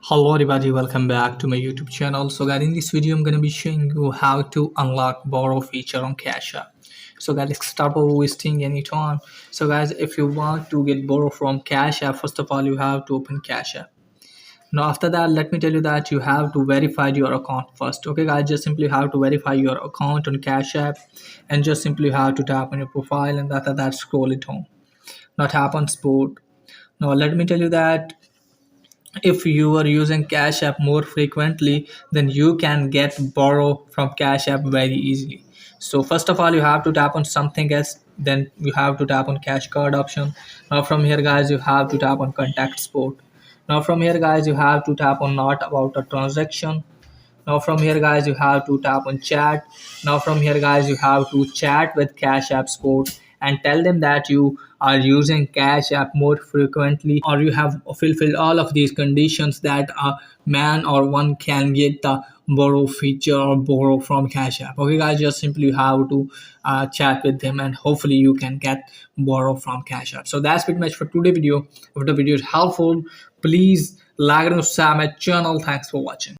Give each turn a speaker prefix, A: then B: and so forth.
A: Hello everybody, welcome back to my YouTube channel. So guys, in this video I'm gonna be showing you how to unlock borrow feature on Cash App. So guys, let's start by wasting any time. So guys, if you want to get borrow from Cash App, first of all you have to open Cash App. Now after that, let me tell you that you have to verify your account first. Okay guys, just simply have to verify your account on Cash App and just simply have to tap on your profile, and after that scroll it home. Now tap on sport. Now let me tell you that if you are using Cash App more frequently, then you can get borrow from Cash App very easily. So first of all you have to tap on something else, then you have to tap on cash card option. Now from here guys, you have to tap on contact sport. Now from here guys, you have to tap on not about a transaction. Now from here guys, you have to tap on chat. Now from here guys, you have to chat with Cash App support and tell them that you are using Cash App more frequently, or you have fulfilled all of these conditions that a man or one can get the borrow feature or borrow from Cash App. Okay guys, just simply have to chat with them and hopefully you can get borrow from Cash App. So that's pretty much for today video. If the video is helpful, please like and subscribe my channel. Thanks for watching.